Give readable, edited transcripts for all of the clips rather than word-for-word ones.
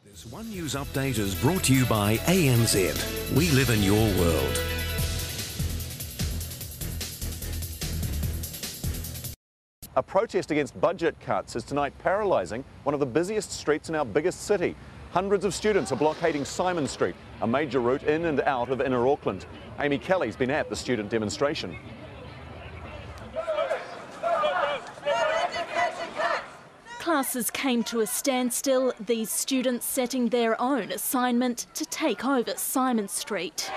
This One News Update is brought to you by ANZ. We live in your world. A protest against budget cuts is tonight paralysing one of the busiest streets in our biggest city. Hundreds of students are blockading Simon Street, a major route in and out of inner Auckland. Amy Kelly's been at the student demonstration. Classes came to a standstill, these students setting their own assignment to take over Simon Street.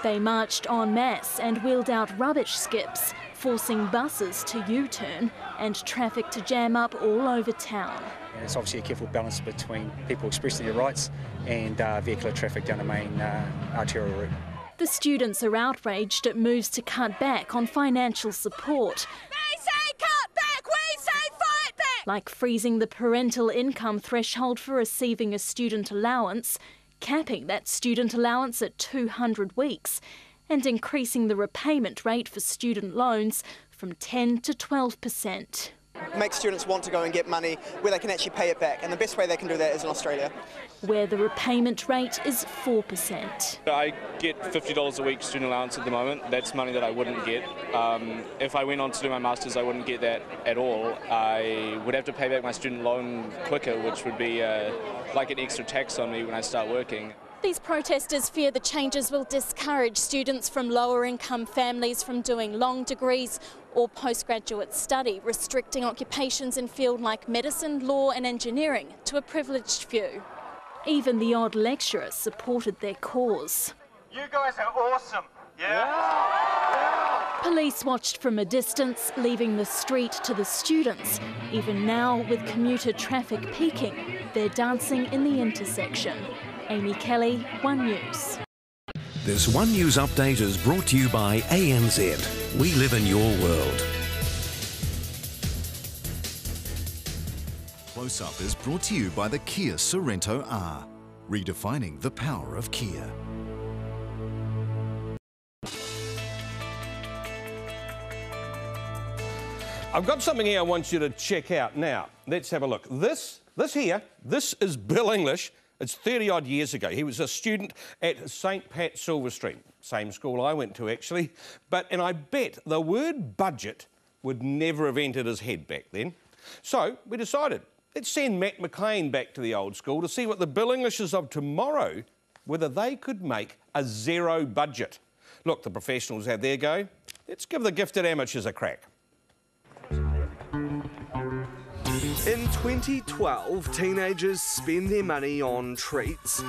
They marched en masse and wheeled out rubbish skips, forcing buses to U-turn and traffic to jam up all over town. It's obviously a careful balance between people expressing their rights and vehicular traffic down the main arterial route. The students are outraged at moves to cut back on financial support. They say cut back, we say fight back! Like freezing the parental income threshold for receiving a student allowance, capping that student allowance at 200 weeks, and increasing the repayment rate for student loans from 10 to 12%. Make students want to go and get money where they can actually pay it back, and the best way they can do that is in Australia, where the repayment rate is 4%. I get $50 a week student allowance at the moment. That's money that I wouldn't get. If I went on to do my masters, I wouldn't get that at all. I would have to pay back my student loan quicker, which would be like an extra tax on me when I start working. These protesters fear the changes will discourage students from lower income families from doing long degrees or postgraduate study, restricting occupations in fields like medicine, law and engineering to a privileged few. Even the odd lecturer supported their cause. You guys are awesome, yeah? Police watched from a distance, leaving the street to the students. Even now, with commuter traffic peaking, they're dancing in the intersection. Amy Kelly, One News. This One News Update is brought to you by ANZ. We live in your world. Close Up is brought to you by the Kia Sorento R, redefining the power of Kia. I've got something here I want you to check out. Now, let's have a look. This is Bill English. It's 30-odd years ago. He was a student at St Pat Silver Street, same school I went to, actually. And I bet the word budget would never have entered his head back then. So we decided, let's send Matt McLean back to the old school to see what the Bill Englishes of tomorrow, whether they could make a zero budget. Look, the professionals have their go. Let's give the gifted amateurs a crack. In 2012, teenagers spend their money on treats,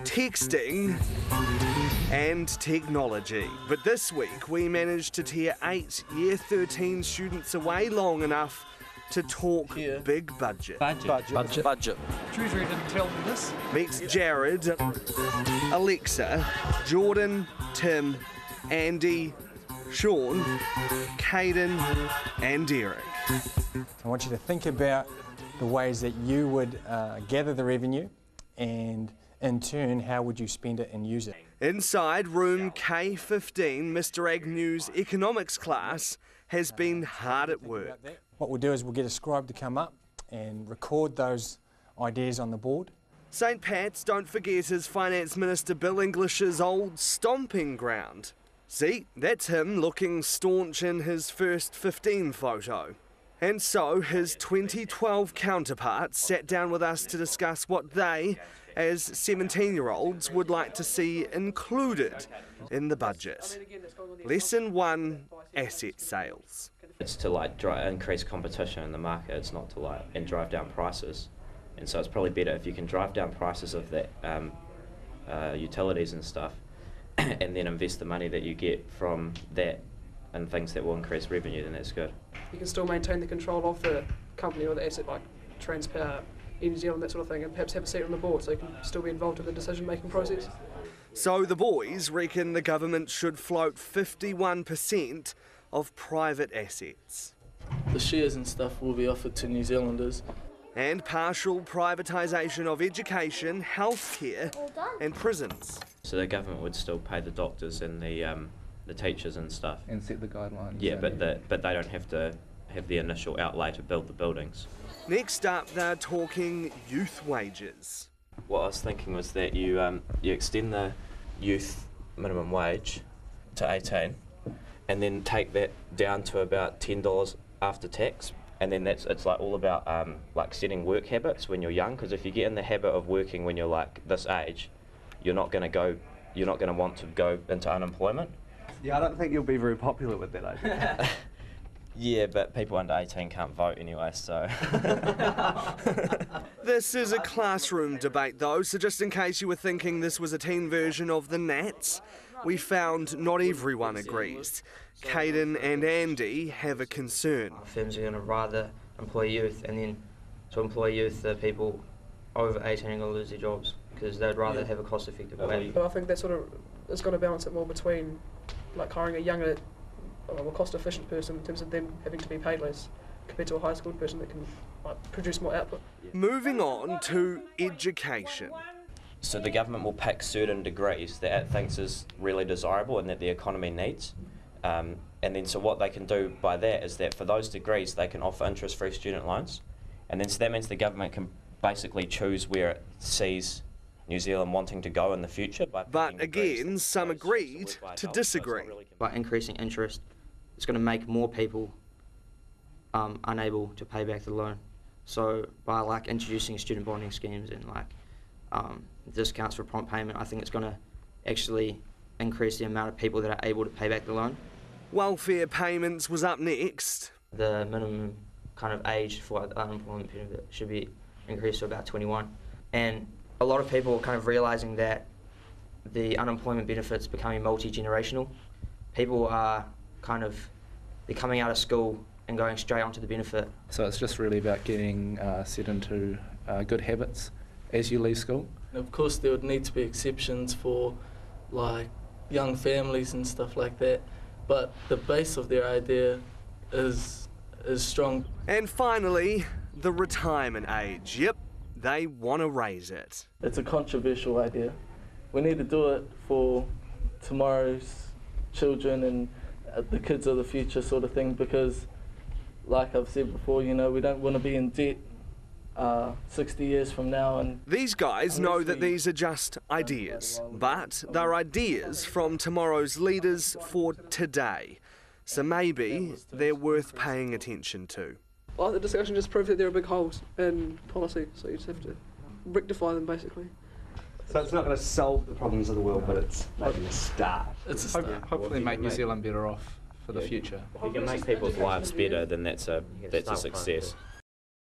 texting and technology. But this week we managed to tear 8 Year 13 students away long enough to talk big budget. Budget. Treasury didn't tell me this. Meet Jared, Alexa, Jordan, Tim, Andy, Sean, Caden and Derek. I want you to think about the ways that you would gather the revenue and in turn how would you spend it and use it. Inside room K15, Mr Agnew's economics class has been hard at work. What we'll do is we'll get a scribe to come up and record those ideas on the board. St Pat's, don't forget, is Finance Minister Bill English's old stomping ground. See, that's him looking staunch in his first 15 photo. And so his 2012 counterparts sat down with us to discuss what they, as 17-year-olds, would like to see included in the budget. Lesson 1, asset sales. It's to increase competition in the market, it's not to and drive down prices. And so it's probably better if you can drive down prices of that utilities and stuff and then invest the money that you get from that and things that will increase revenue, then that's good. You can still maintain the control of the company or the asset, like Transpower, New Zealand, that sort of thing, and perhaps have a seat on the board so you can still be involved in the decision-making process. So the boys reckon the government should float 51% of private assets. The shares and stuff will be offered to New Zealanders. And partial privatisation of education, healthcare and prisons. So the government would still pay the doctors and the teachers and stuff. And set the guidelines. Yeah, but they don't have to have the initial outlay to build the buildings. Next up, they're talking youth wages. What I was thinking was that you extend the youth minimum wage to 18 and then take that down to about $10 after tax. And then it's all about setting work habits when you're young, because if you get in the habit of working when you're like this age, you're not going to want to go into unemployment. Yeah, I don't think you'll be very popular with that idea. Yeah, but people under 18 can't vote anyway, so... This is a classroom debate though, so just in case you were thinking this was a teen version of the Nats, we found not everyone agrees. Caden and Andy have a concern. Firms are going to rather employ youth, and then to employ youth, the people over 18 are going to lose their jobs because they'd rather have a cost-effective way. But I think that sort of is going to balance it more between hiring a younger, more cost-efficient person in terms of them having to be paid less compared to a high-school person that can produce more output. Moving on to education. So the government will pick certain degrees that it thinks is really desirable and that the economy needs. And then so what they can do by that is that for those degrees they can offer interest-free student loans. And then so that means the government can basically choose where it sees New Zealand wanting to go in the future. But again, some agreed to disagree. By increasing interest, it's going to make more people unable to pay back the loan. So by introducing student bonding schemes and discounts for prompt payment, I think it's going to actually increase the amount of people that are able to pay back the loan. Welfare payments was up next. The minimum age for the unemployment benefit should be increased to about 21. And a lot of people are realising that the unemployment benefit's becoming multi-generational. People are they're coming out of school and going straight onto the benefit. So it's just really about getting set into good habits as you leave school. Of course there would need to be exceptions for young families and stuff like that, but the base of their idea is strong. And finally, the retirement age. Yep, they want to raise it. It's a controversial idea. We need to do it for tomorrow's children and the kids of the future sort of thing, because like I've said before, we don't want to be in debt 60 years from now. And these guys know that these are just ideas, but they're ideas from tomorrow's leaders for today. So maybe they're worth paying attention to. Well, the discussion just proved that there are big holes in policy, so you just have to rectify them basically. So it's not going to solve the problems of the world, but it's maybe a start. It's a start. Hopefully make New Zealand better off for the future. If you can make people's lives better, then that's a success.